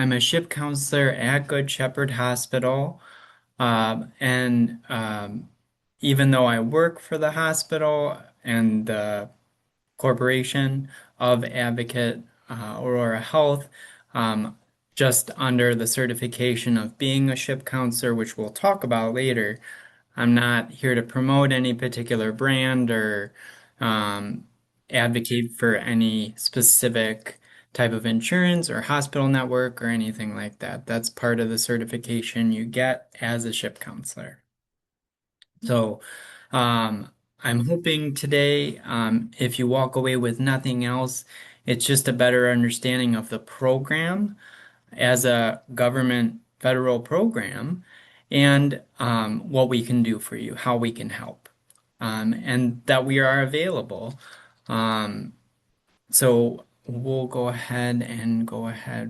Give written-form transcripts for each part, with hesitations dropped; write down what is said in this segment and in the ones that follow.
I'm a ship counselor at Good Shepherd Hospital. And even though I work for the hospital and the corporation of Advocate Aurora Health, um, just under the certification of being a ship counselor, which we'll talk about later, I'm not here to promote any particular brand or um, advocate for any specific type of insurance or hospital network or anything like that. That's part of the certification you get as a ship counselor. So, um, I'm hoping today, if you walk away with nothing else, it's just a better understanding of the program as a government federal program and what we can do for you, how we can help, and that we are available. Um, so we'll go ahead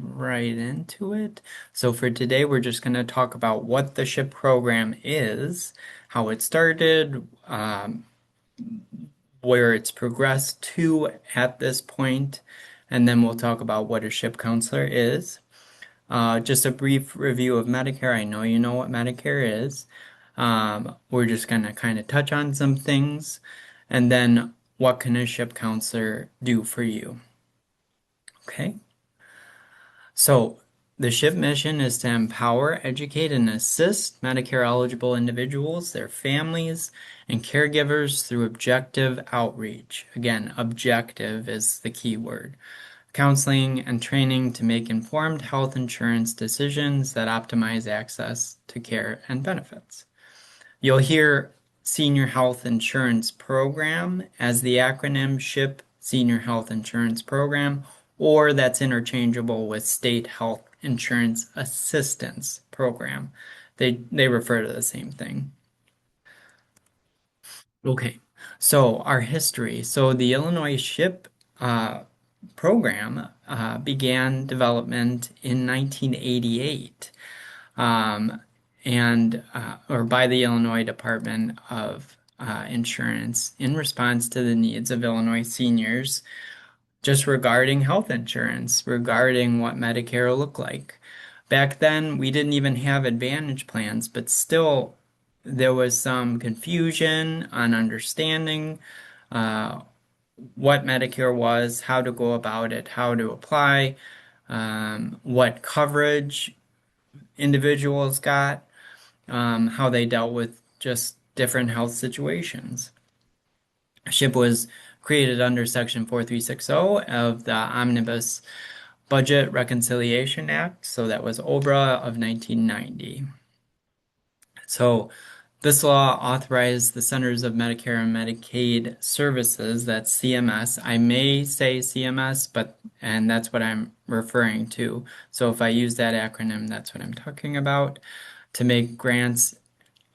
right into it. So for today, we're just going to talk about what the SHIP program is, how it started, where it's progressed to at this point, and then we'll talk about what a SHIP counselor is. Just a brief review of Medicare. I know you know what Medicare is. We're just going to kind of touch on some things, and then what can a SHIP counselor do for you? Okay. So the SHIP mission is to empower, educate, and assist Medicare eligible individuals, their families, and caregivers through objective outreach. Again, objective is the key word. Counseling and training to make informed health insurance decisions that optimize access to care and benefits. You'll hear Senior Health Insurance Program as the acronym SHIP Senior Health Insurance Program, or that's interchangeable with State Health Insurance Assistance Program. They refer to the same thing. Okay, so our history. So the Illinois SHIP program began development in 1988, um, and or by the Illinois Department of Insurance in response to the needs of Illinois seniors, just regarding health insurance, regarding what Medicare looked like. Back then, we didn't even have Advantage plans, but still, there was some confusion on understanding uh, what Medicare was, how to go about it, how to apply, what coverage individuals got, how they dealt with just different health situations. SHIP was created under Section 4360 of the Omnibus Budget Reconciliation Act, so that was OBRA of 1990. So this law authorized the Centers of Medicare and Medicaid Services, that's CMS. I may say CMS, and that's what I'm referring to. So if I use that acronym, that's what I'm talking about, to make grants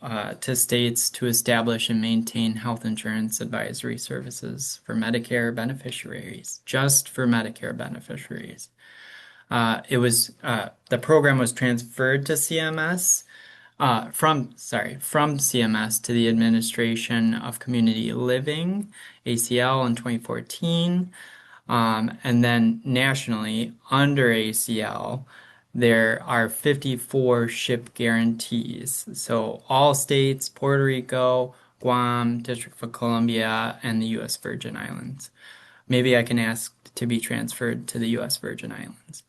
to states to establish and maintain health insurance advisory services for Medicare beneficiaries, just for Medicare beneficiaries. The program was transferred to CMS from CMS to the Administration of Community Living, ACL, in 2014. And then nationally, under ACL, there are 54 SHIP guarantees. So all states, Puerto Rico, Guam, District of Columbia, and the U.S. Virgin Islands. Maybe I can ask to be transferred to the U.S. Virgin Islands.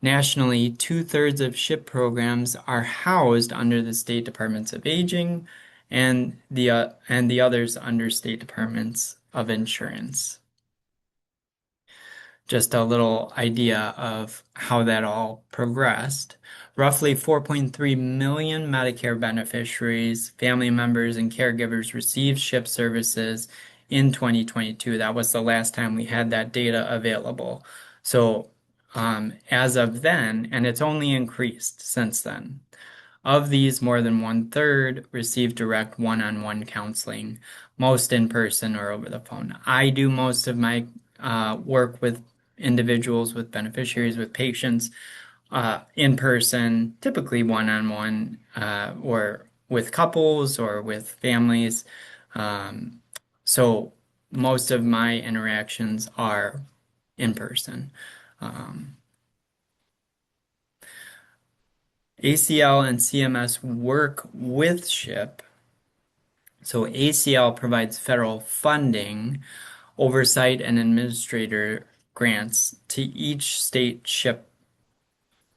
Nationally, 2/3 of SHIP programs are housed under the State Departments of Aging and the others under State Departments of Insurance. Just a little idea of how that all progressed. Roughly 4.3 million Medicare beneficiaries, family members, and caregivers received SHIP services in 2022. That was the last time we had that data available. So, as of then, and it's only increased since then. Of these, more than one-third receive direct one-on-one counseling, most in person or over the phone. I do most of my work with individuals, with beneficiaries, with patients in person, typically one-on-one, or with couples or with families. Um, so most of my interactions are in person. Um, ACL and CMS work with SHIP. So ACL provides federal funding, oversight, and administrator grants to each state SHIP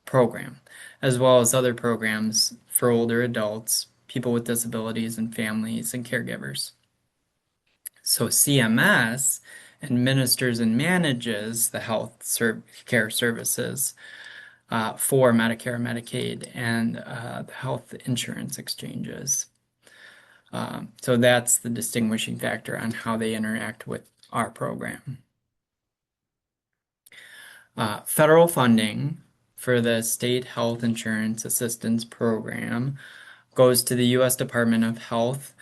program, as well as other programs for older adults, people with disabilities, and families and caregivers. So CMS administers and manages the care services for Medicare, Medicaid, and the health insurance exchanges. So that's the distinguishing factor on how they interact with our program. Federal funding for the State Health Insurance Assistance Program goes to the U.S. Department of Health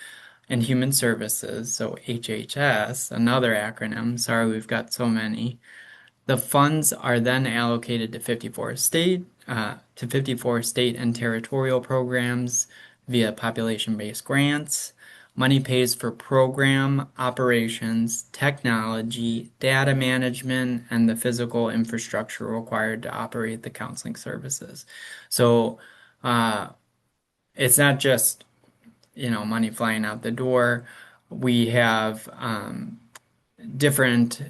and Human Services, so HHS, another acronym. Sorry, we've got so many. The funds are then allocated to 54 state and territorial programs via population-based grants. Money pays for program operations, technology, data management, and the physical infrastructure required to operate the counseling services. So uh, it's not just, money flying out the door. We have different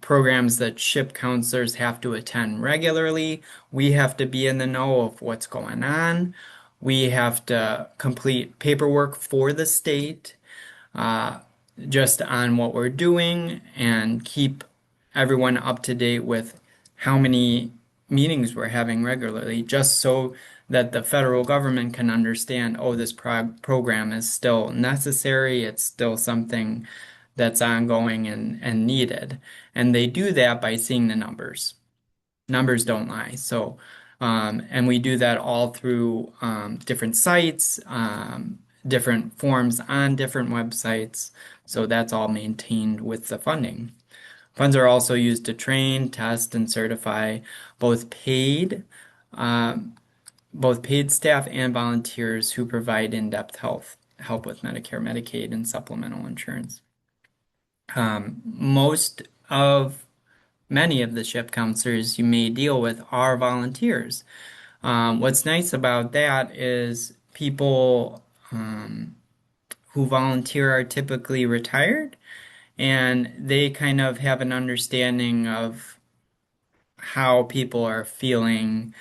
programs that SHIP counselors have to attend regularly. We have to be in the know of what's going on. We have to complete paperwork for the state uh, just on what we're doing and keep everyone up to date with how many meetings we're having regularly, just so that the federal government can understand, oh, this program is still necessary, it's still something that's ongoing and needed. And they do that by seeing the numbers. Numbers don't lie. So, and we do that all through different sites, different forms on different websites. So that's all maintained with the funding. Funds are also used to train, test, and certify both paid, uh, both paid staff and volunteers who provide in-depth help with Medicare, Medicaid, and supplemental insurance. Most of Many of the ship counselors you may deal with are volunteers. What's nice about that is people who volunteer are typically retired and they kind of have an understanding of how people are feeling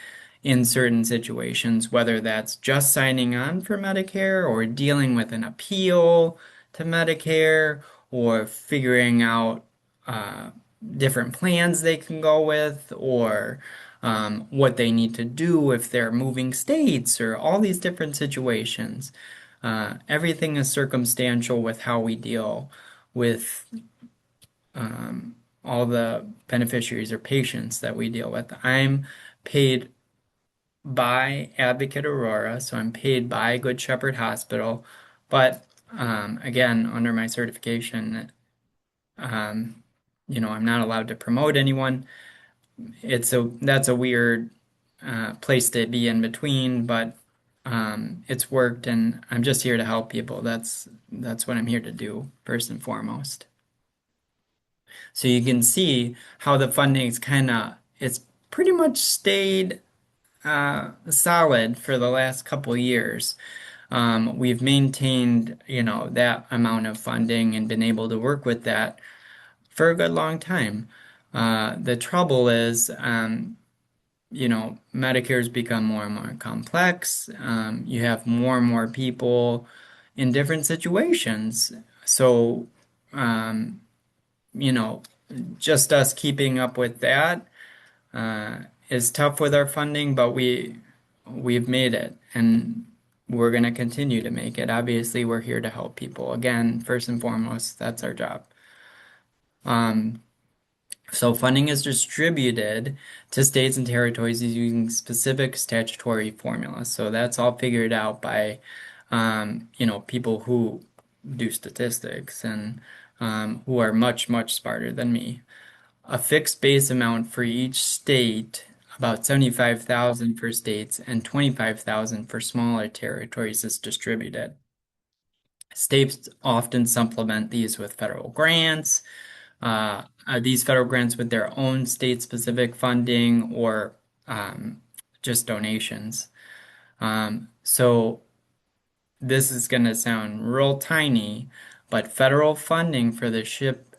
in certain situations, whether that's just signing on for Medicare or dealing with an appeal to Medicare or figuring out uh, different plans they can go with or what they need to do if they're moving states or all these different situations. Everything is circumstantial with how we deal with all the beneficiaries or patients that we deal with. I'm paid by Advocate Aurora, so I'm paid by Good Shepherd Hospital, but again, under my certification, um, I'm not allowed to promote anyone. That's a weird place to be in between, but it's worked, and I'm just here to help people. That's what I'm here to do, first and foremost. So you can see how the funding's it's pretty much stayed solid for the last couple years. We've maintained, that amount of funding and been able to work with that for a good long time. The trouble is, Medicare's become more and more complex. You have more and more people in different situations. So, um, you know, just us keeping up with that uh, is tough with our funding, but we've made it. And we're going to continue to make it. Obviously, we're here to help people. Again, first and foremost, that's our job. Um, so funding is distributed to states and territories using specific statutory formulas. So that's all figured out by, people who do statistics and who are much, much smarter than me. A fixed base amount for each state, about 75,000 for states and 25,000 for smaller territories is distributed. States often supplement these with federal grants, these federal grants with their own state-specific funding or just donations. So this is going to sound real tiny, but federal funding for the SHIP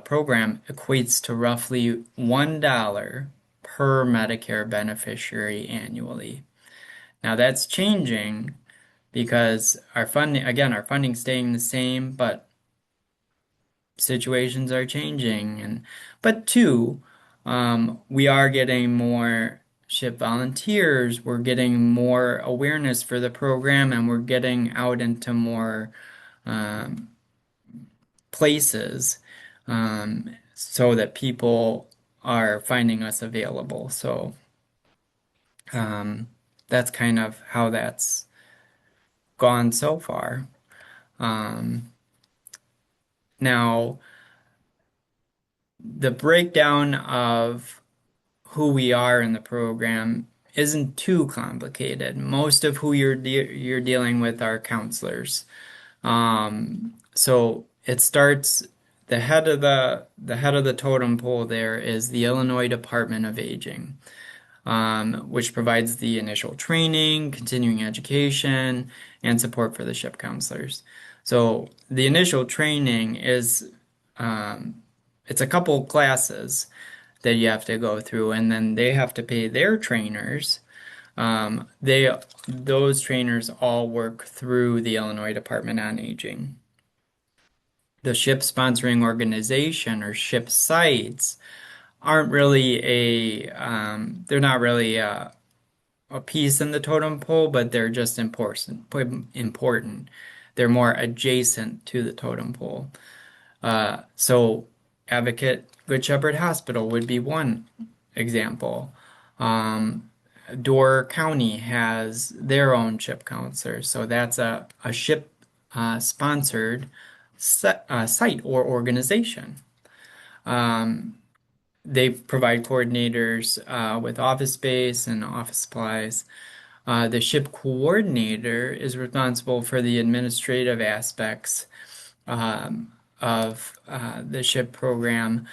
program equates to roughly $1 per Medicare beneficiary annually. Now that's changing because our funding's staying the same, but situations are changing. But two, we are getting more SHIP volunteers, we're getting more awareness for the program, and we're getting out into more um, places so that people are finding us available. So um, that's kind of how that's gone so far. Um, Now, the breakdown of who we are in the program isn't too complicated. Most of who you're dealing with are counselors. So it starts the head of the totem pole there is the Illinois Department of Aging, which provides the initial training, continuing education, and support for the SHIP counselors. So the initial training is it's a couple classes that you have to go through, and then they have to pay their trainers. Those trainers all work through the Illinois Department on Aging. The SHIP sponsoring organization or SHIP sites aren't really they're not really a piece in the totem pole, but they're just important. They're more adjacent to the totem pole. So Advocate Good Shepherd Hospital would be one example. Um, Door County has their own SHIP counselor, so that's a SHIP sponsored site or organization. They provide coordinators with office space and office supplies. The SHIP coordinator is responsible for the administrative aspects of the SHIP program,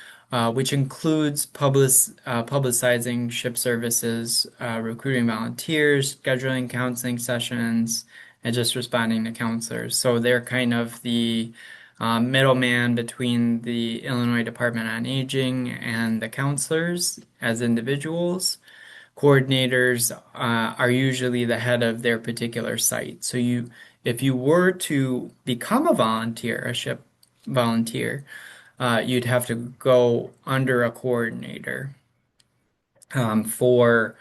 which includes publicizing SHIP services, recruiting volunteers, scheduling counseling sessions, and just responding to counselors. So they're kind of the middleman between the Illinois Department on Aging and the counselors as individuals. Coordinators are usually the head of their particular site. So if you were to become a SHIP volunteer, you'd have to go under a coordinator. For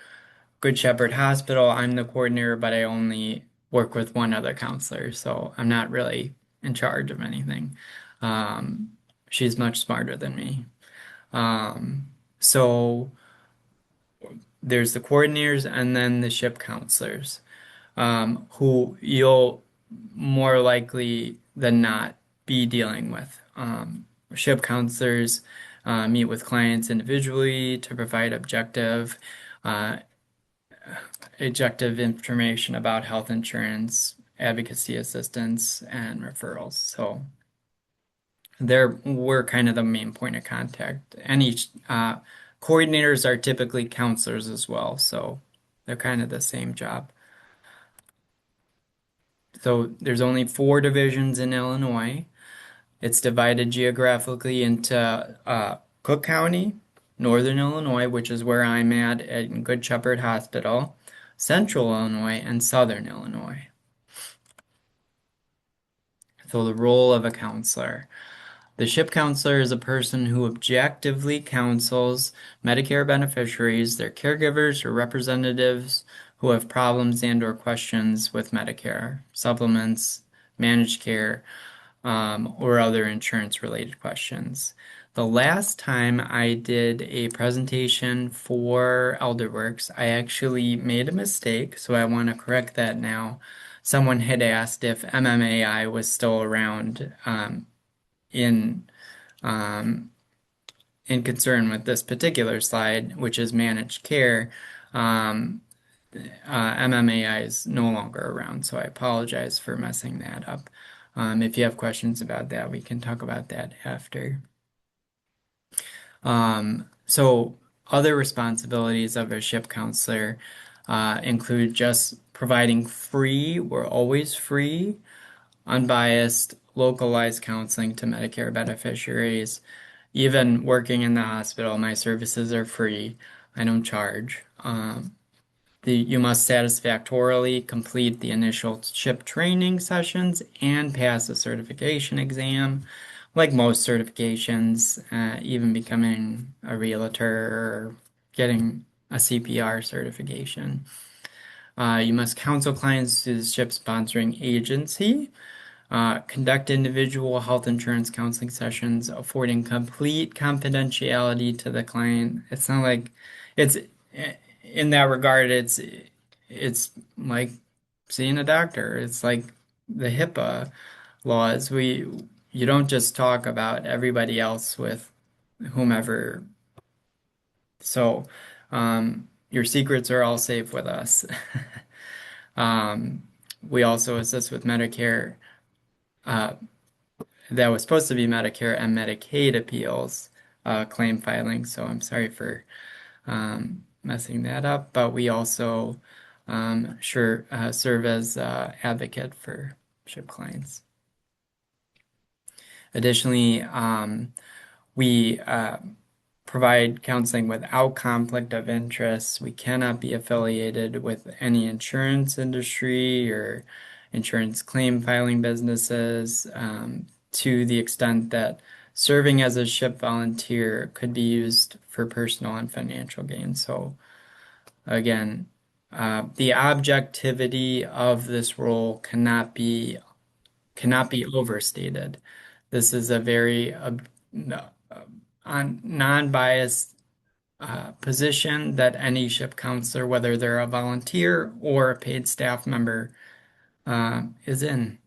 Good Shepherd Hospital, I'm the coordinator, but I only work with one other counselor, so I'm not really in charge of anything. Um, she's much smarter than me. So there's the coordinators and then the SHIP counselors, who you'll more likely than not be dealing with. SHIP counselors meet with clients individually to provide uh, objective information about health insurance, advocacy assistance, and referrals. So we're kind of the main point of contact. Any coordinators are typically counselors as well, so they're kind of the same job. So there's only 4 divisions in Illinois. It's divided geographically into Cook County, Northern Illinois, which is where I'm at Good Shepherd Hospital, Central Illinois, and Southern Illinois. So the role of a counselor. The SHIP counselor is a person who objectively counsels Medicare beneficiaries, their caregivers, or representatives who have problems and or questions with Medicare, supplements, managed care, or other insurance related questions. The last time I did a presentation for ElderWorks, I actually made a mistake, so I want to correct that now. Someone had asked if MMAI was still around in um, in concern with this particular slide, which is managed care. Um, MMAI is no longer around, so I apologize for messing that up. If you have questions about that, we can talk about that after. So other responsibilities of a ship counselor include just providing free, we're always free, unbiased, localized counseling to Medicare beneficiaries. Even working in the hospital, my services are free. I don't charge. You must satisfactorily complete the initial ship training sessions and pass a certification exam. Like most certifications, even becoming a realtor or getting a CPR certification. You must counsel clients through the ship sponsoring agency, conduct individual health insurance counseling sessions, affording complete confidentiality to the client. It's not like it's in that regard, it's like seeing a doctor. It's like the HIPAA laws. You don't just talk about everybody else with whomever. So your secrets are all safe with us. Um, we also assist with Medicare. Uh, that was supposed to be Medicare and Medicaid appeals claim filing. So I'm sorry for messing that up. But we also serve as advocate for SHIP clients. Additionally, we provide counseling without conflict of interest. We cannot be affiliated with any insurance industry or insurance claim filing businesses to the extent that serving as a ship volunteer could be used for personal and financial gain. So again, the objectivity of this role cannot be overstated. This is a very non-biased position that any ship counselor, whether they're a volunteer or a paid staff member, is in.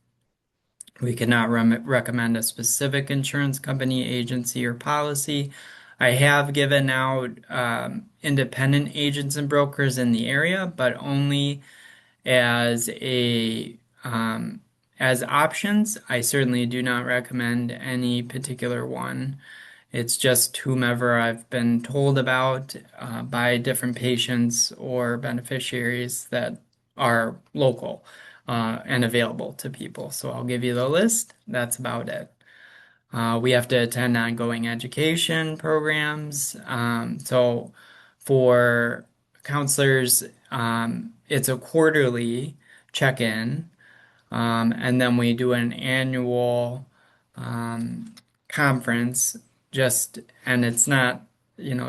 We cannot recommend a specific insurance company, agency, or policy. I have given out independent agents and brokers in the area, but only as a as options. I certainly do not recommend any particular one. It's just whomever I've been told about by different patients or beneficiaries that are local and available to people. So I'll give you the list. That's about it. We have to attend ongoing education programs. So for counselors, it's a quarterly check-in, and then we do an annual conference. And it's not,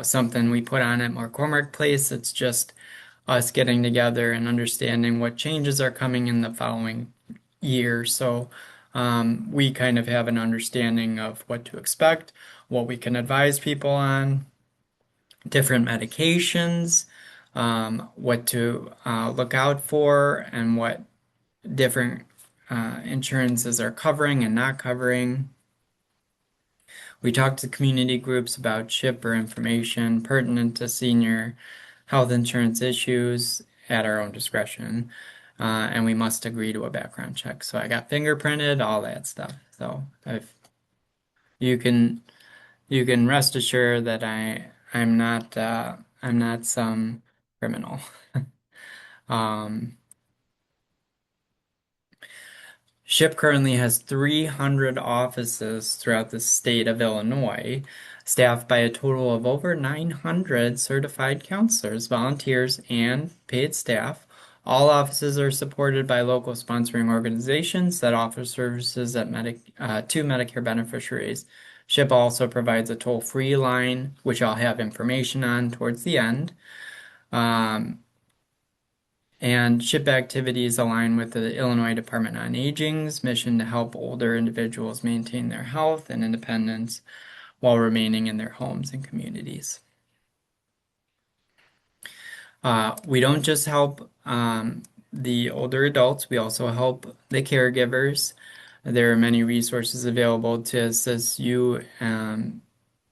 something we put on at McCormick Place. It's just us getting together and understanding what changes are coming in the following year. So we kind of have an understanding of what to expect, what we can advise people on, different medications, what to look out for, and what different insurances are covering and not covering. We talk to community groups about SHIP or information pertinent to senior health insurance issues at our own discretion. And we must agree to a background check. So I got fingerprinted, all that stuff. So if you can you can rest assured that I'm not some criminal. Um, SHIP currently has 300 offices throughout the state of Illinois, staffed by a total of over 900 certified counselors, volunteers, and paid staff. All offices are supported by local sponsoring organizations that offer services to Medicare beneficiaries. SHIP also provides a toll-free line, which I'll have information on towards the end. Um, And SHIP activities align with the Illinois Department on Aging's mission to help older individuals maintain their health and independence while remaining in their homes and communities. We don't just help the older adults, we also help the caregivers. There are many resources available to assist you in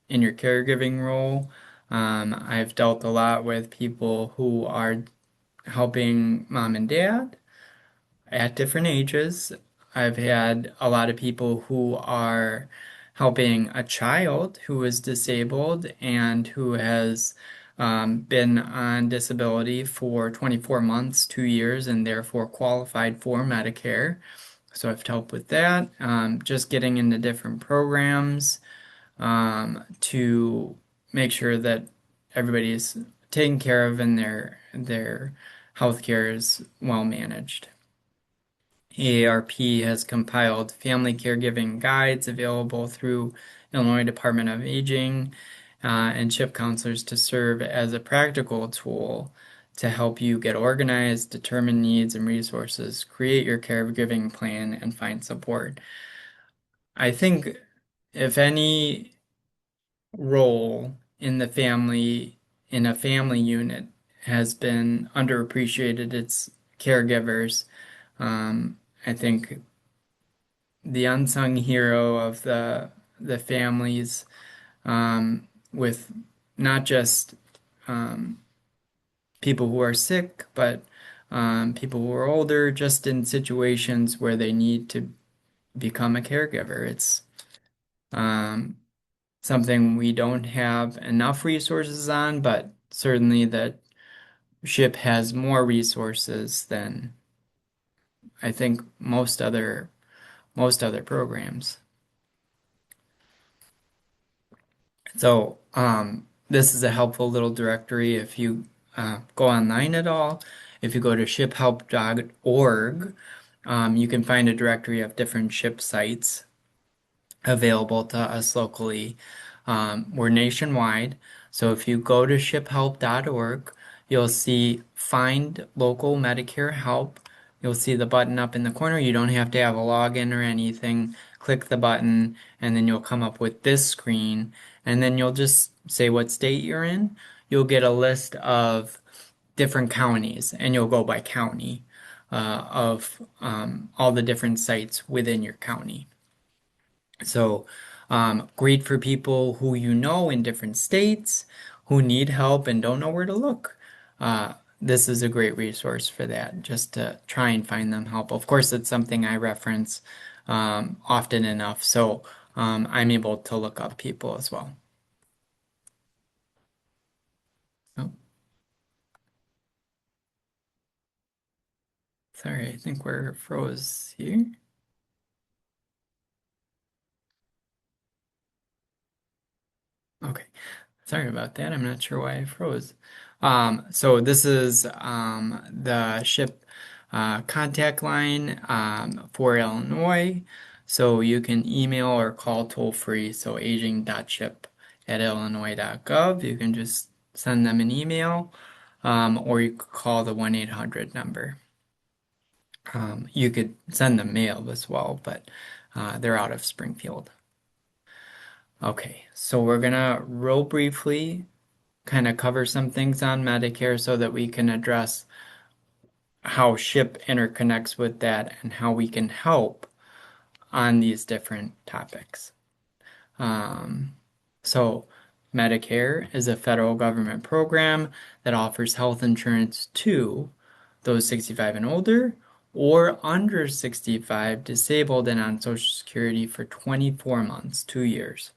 your caregiving role. I've dealt a lot with people who are helping mom and dad at different ages. I've had a lot of people who are helping a child who is disabled and who has been on disability for 24 months, 2 years, and therefore qualified for Medicare. So I've helped with that. Just getting into different programs to make sure that everybody is taken care of and their health care is well managed. EARP has compiled family caregiving guides available through Illinois Department of Aging and SHIP counselors to serve as a practical tool to help you get organized, determine needs and resources, create your caregiving plan, and find support. I think if any role in the family, in a family unit, has been underappreciated, it's caregivers. I think the unsung hero of the families with not just people who are sick, but people who are older, just in situations where they need to become a caregiver. It's um, something we don't have enough resources on, but certainly that SHIP has more resources than I think most other programs. So, this is a helpful little directory if you go online at all. If you go to shiphelp.org, you can find a directory of different SHIP sites available to us locally. We're nationwide, so if you go to shiphelp.org, you'll see Find Local Medicare Help. You'll see the button up in the corner. You don't have to have a login or anything. Click the button, and then you'll come up with this screen, and then you'll just say what state you're in. You'll get a list of different counties, and you'll go by county of all the different sites within your county. So, great for people who you know in different states who need help and don't know where to look. This is a great resource for that, just to try and find them help. Of course, it's something I reference often enough, so I'm able to look up people as well. Oh, sorry, I think we're froze here. Okay. Sorry about that. I'm not sure why I froze. So this is the SHIP contact line for Illinois. So you can email or call toll free. So aging.ship@illinois.gov. You can just send them an email or you could call the 1-800 number. You could send them mail as well, but they're out of Springfield. Okay, so we're gonna real briefly kind of cover some things on Medicare so that we can address how SHIP interconnects with that and how we can help on these different topics. Um, so, Medicare is a federal government program that offers health insurance to those 65 and older or under 65 disabled and on Social Security for 24 months, 2 years.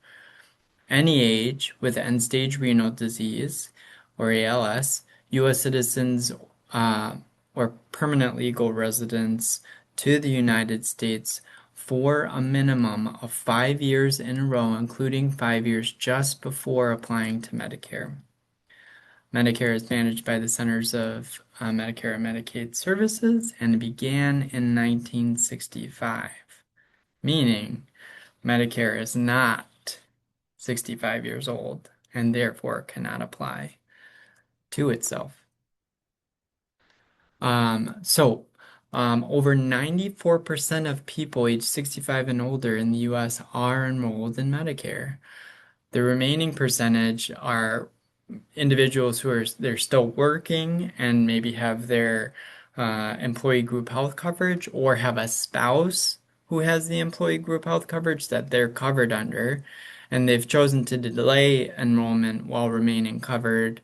Any age with end-stage renal disease or ALS, U.S. citizens or permanent legal residents to the United States for a minimum of 5 years in a row, including 5 years just before applying to Medicare. Medicare is managed by the Centers of Medicare and Medicaid Services and began in 1965, meaning Medicare is not 65 years old and therefore cannot apply to itself. So, over 94% of people age 65 and older in the US are enrolled in Medicare. The remaining percentage are individuals who are they're still working and maybe have their employee group health coverage or have a spouse who has the employee group health coverage that they're covered under, and they've chosen to delay enrollment while remaining covered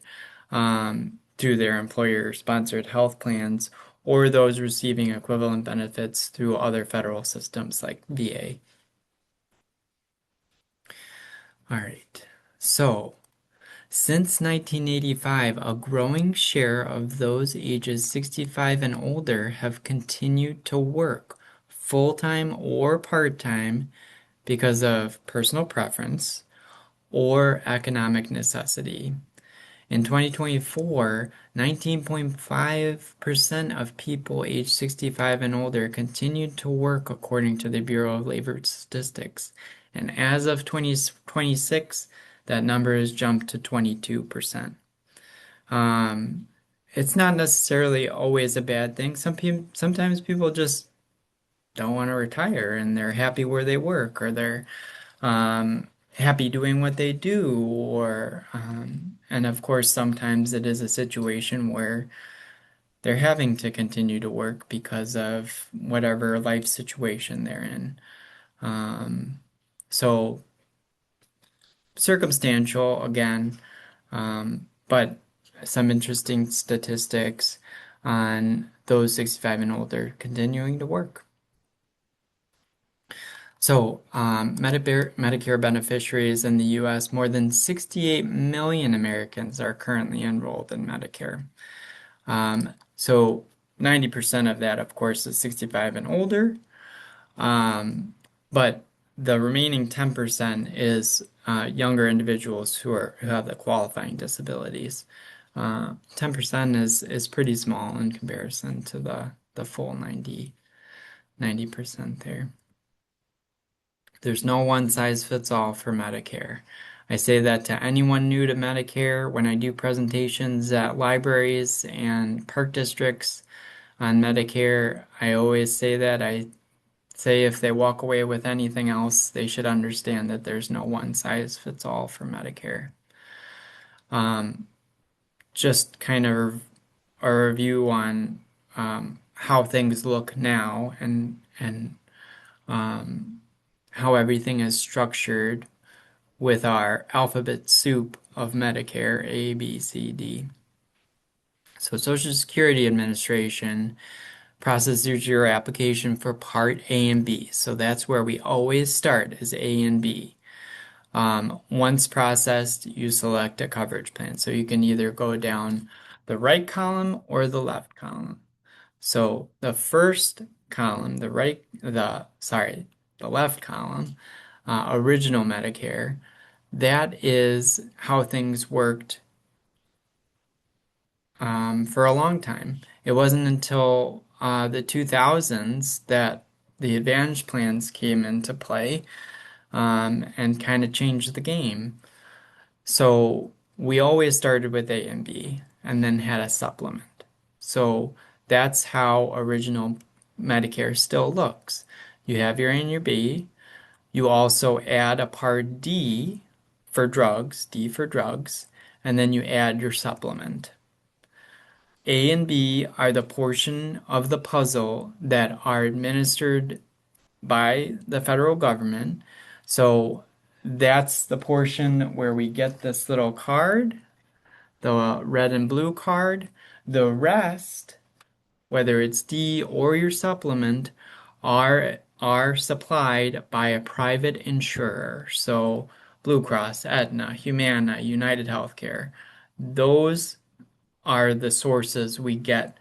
through their employer-sponsored health plans or those receiving equivalent benefits through other federal systems like VA. All right. So, since 1985, a growing share of those ages 65 and older have continued to work full-time or part-time because of personal preference or economic necessity. In 2024, 19.5% of people aged 65 and older continued to work according to the Bureau of Labor Statistics. And as of 2026, that number has jumped to 22%. Um, it's not necessarily always a bad thing. Sometimes people just don't want to retire and they're happy where they work or they're happy doing what they do, or and of course, sometimes it is a situation where they're having to continue to work because of whatever life situation they're in. Um, so circumstantial again, but some interesting statistics on those 65 and older continuing to work. So, Medicare beneficiaries in the US, more than 68 million Americans are currently enrolled in Medicare. So 90% of that, of course, is 65 and older. Um, but the remaining 10% is younger individuals who have the qualifying disabilities. 10% is pretty small in comparison to the full 90% there. There's no one size fits all for Medicare. I say that to anyone new to Medicare when I do presentations at libraries and park districts on Medicare. I always say that. I say if they walk away with anything else, they should understand that there's no one size fits all for Medicare. Just kind of a review on how things look now and how everything is structured with our alphabet soup of Medicare, A, B, C, D. So Social Security Administration processes your application for Part A and B. So that's where we always start is A and B. Once processed, you select a coverage plan. So you can either go down the right column or the left column. So the first column, the left column, original Medicare, that is how things worked for a long time. It wasn't until the 2000s that the Advantage plans came into play and kind of changed the game. So we always started with A and B and then had a supplement. So that's how original Medicare still looks. You have your A and your B. You also add a Part D for drugs, D for drugs, and then you add your supplement. A and B are the portion of the puzzle that are administered by the federal government. So that's the portion where we get this little card, the red and blue card. The rest, whether it's D or your supplement, are supplied by a private insurer. So Blue Cross, Aetna, Humana, United Healthcare. Those are the sources we get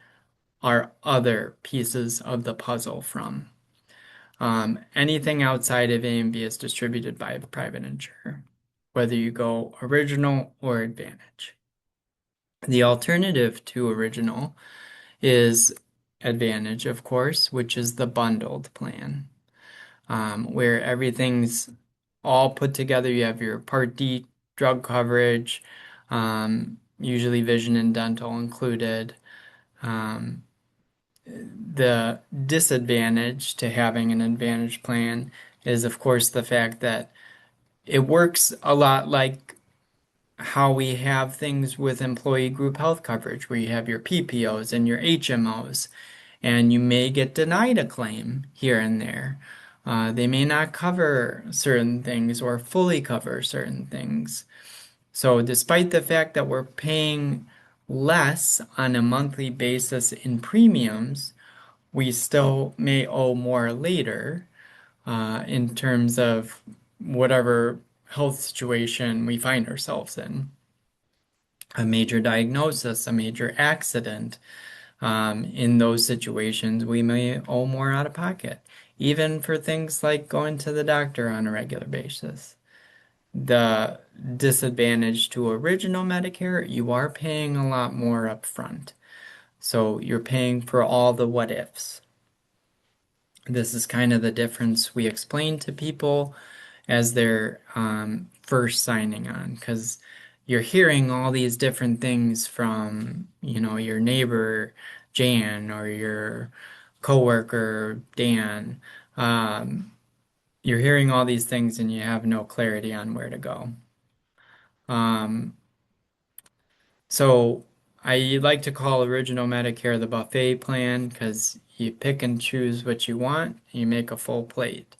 our other pieces of the puzzle from. Anything outside of A and B is distributed by a private insurer, whether you go original or Advantage. The alternative to original is Advantage, of course, which is the bundled plan, where everything's all put together. You have your Part D drug coverage, usually vision and dental included. the disadvantage to having an advantage plan is, of course, the fact that it works a lot like how we have things with employee group health coverage, where you have your PPOs and your HMOs, and you may get denied a claim here and there. They may not cover certain things or fully cover certain things. So, despite the fact that we're paying less on a monthly basis in premiums, we still may owe more later in terms of whatever health situation we find ourselves in. A major diagnosis, a major accident. In those situations, we may owe more out of pocket, even for things like going to the doctor on a regular basis. The disadvantage to original Medicare, you are paying a lot more upfront. So you're paying for all the what ifs. This is kind of the difference we explain to people as they're first signing on, because you're hearing all these different things from, your neighbor Jan or your coworker Dan. Um, you're hearing all these things and you have no clarity on where to go. Um, so I like to call original Medicare the buffet plan because you pick and choose what you want, you make a full plate,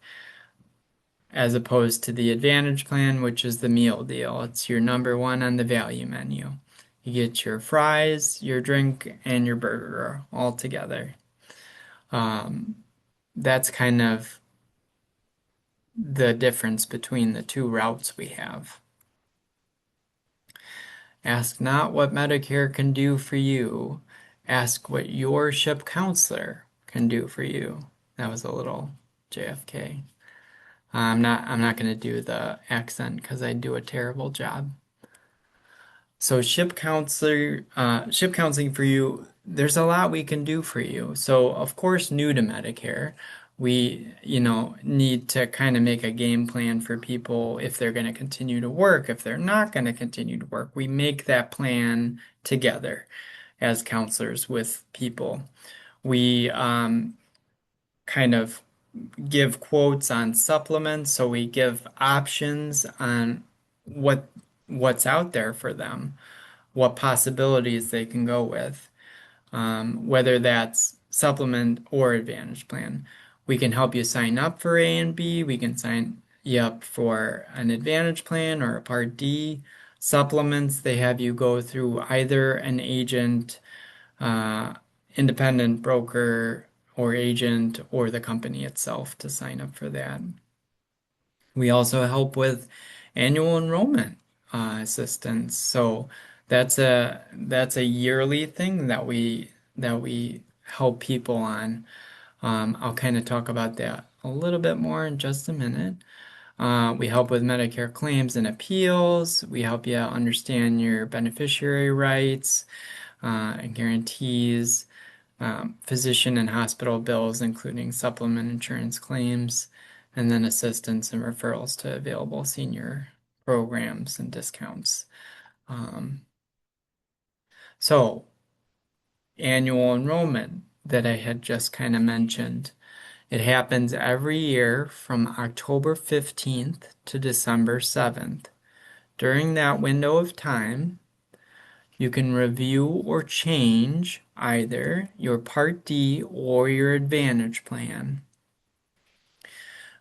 as opposed to the Advantage plan, which is the meal deal. It's your number one on the value menu. You get your fries, your drink, and your burger all together. Um, that's kind of the difference between the two routes we have. Ask not what Medicare can do for you. Ask what your ship counselor can do for you. That was a little JFK. I'm not going to do the accent because I do a terrible job. So ship counseling for you, there's a lot we can do for you. So of course, new to Medicare, we, need to kind of make a game plan for people if they're going to continue to work, if they're not going to continue to work. We make that plan together as counselors with people. We kind of give quotes on supplements, so we give options on what what's out there for them, what possibilities they can go with, whether that's supplement or advantage plan. We can help you sign up for A and B. We can sign you up for an advantage plan or a Part D. Supplements, they have you go through either an agent, uh, independent broker, or agent, or the company itself to sign up for that. We also help with annual enrollment assistance. So that's a yearly thing that we help people on. I'll kind of talk about that a little bit more in just a minute. We help with Medicare claims and appeals. We help you understand your beneficiary rights and guarantees, physician and hospital bills, including supplement insurance claims, and then assistance and referrals to available senior programs and discounts. Um, so, annual enrollment that I had just kind of mentioned. It happens every year from October 15th to December 7th. During that window of time, you can review or change either your Part D or your Advantage plan.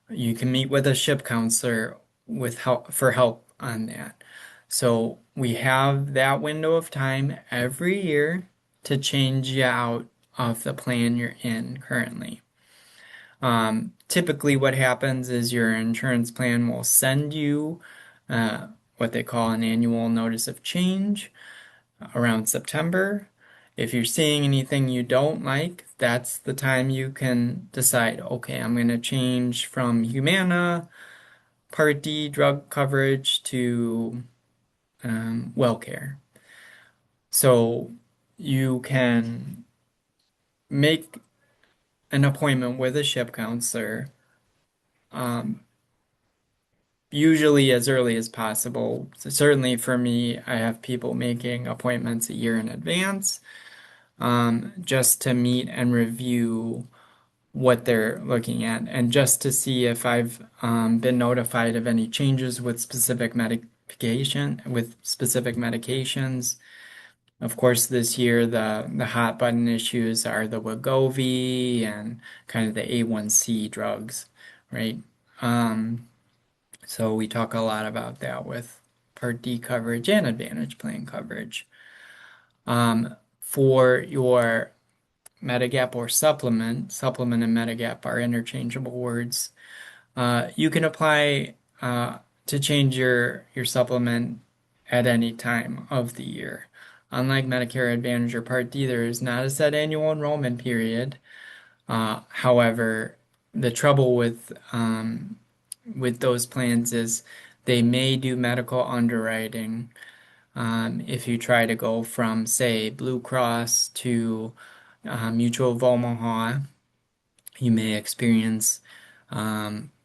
You can meet with a ship counselor with help for help on that. So we have that window of time every year to change you out of the plan you're in currently. Typically, what happens is your insurance plan will send you what they call an annual notice of change around September. If you're seeing anything you don't like, that's the time you can decide, okay, I'm going to change from Humana Part D drug coverage to WellCare. So you can make an appointment with a ship counselor, um, usually as early as possible. So certainly for me, I have people making appointments a year in advance. just to meet and review what they're looking at and just to see if I've been notified of any changes with specific medications. Of course, this year the hot button issues are the Wegovy and kind of the A1C drugs, right? Um, so we talk a lot about that with Part D coverage and Advantage plan coverage. For your Medigap or supplement and Medigap are interchangeable words. You can apply to change your supplement at any time of the year. Unlike Medicare Advantage or Part D, there is not a set annual enrollment period. However, the trouble with those plans is they may do medical underwriting. If you try to go from, say, Blue Cross to Mutual of Omaha, you may experience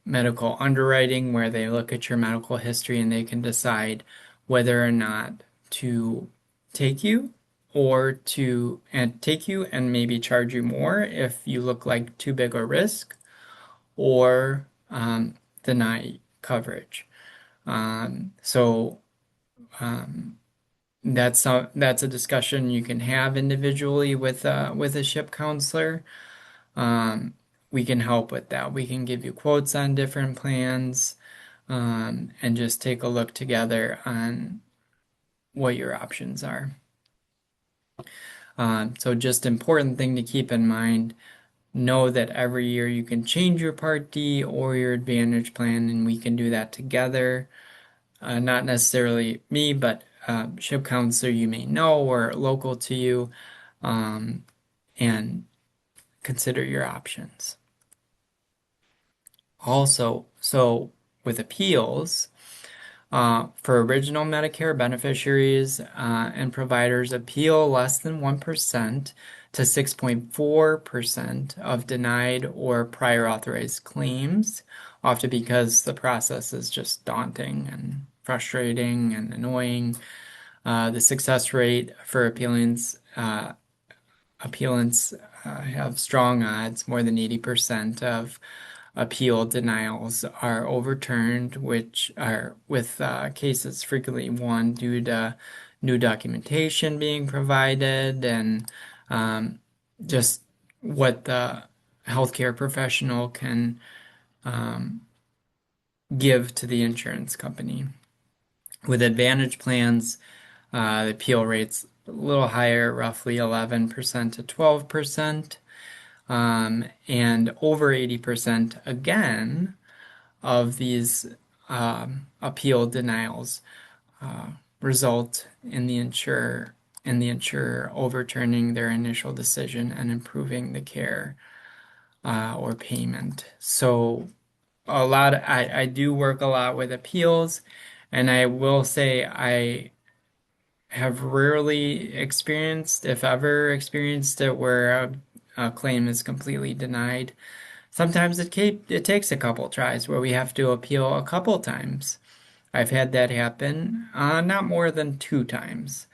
medical underwriting where they look at your medical history and they can decide whether or not to take you take you and maybe charge you more if you look like too big a risk or deny coverage. So that's a discussion you can have individually with a ship counselor. Um, we can help with that. We can give you quotes on different plans, and just take a look together on what your options are. So just important thing to keep in mind, know that every year you can change your Part D or your Advantage plan, and we can do that together. Not necessarily me, but ship counselor you may know or local to you, and consider your options. Also, so with appeals, for original Medicare beneficiaries and providers, appeal less than 1% to 6.4% of denied or prior authorized claims, often because the process is just daunting and frustrating and annoying. The success rate for appealants have strong odds. More than 80% of appeal denials are overturned, which are with cases frequently won due to new documentation being provided and just what the healthcare professional can give to the insurance company. With Advantage plans, the appeal rate's a little higher, roughly 11% to 12%, and over 80% again of these appeal denials result in the insurer overturning their initial decision and improving the care or payment. So I do work a lot with appeals, and I will say I have rarely experienced, if ever experienced it, where a claim is completely denied. Sometimes it takes a couple tries where we have to appeal a couple times. I've had that happen, not more than 2 times.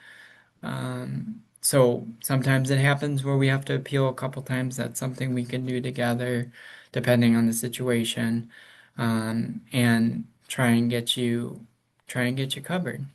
So sometimes it happens where we have to appeal a couple times. That's something we can do together, depending on the situation, and try and get you covered.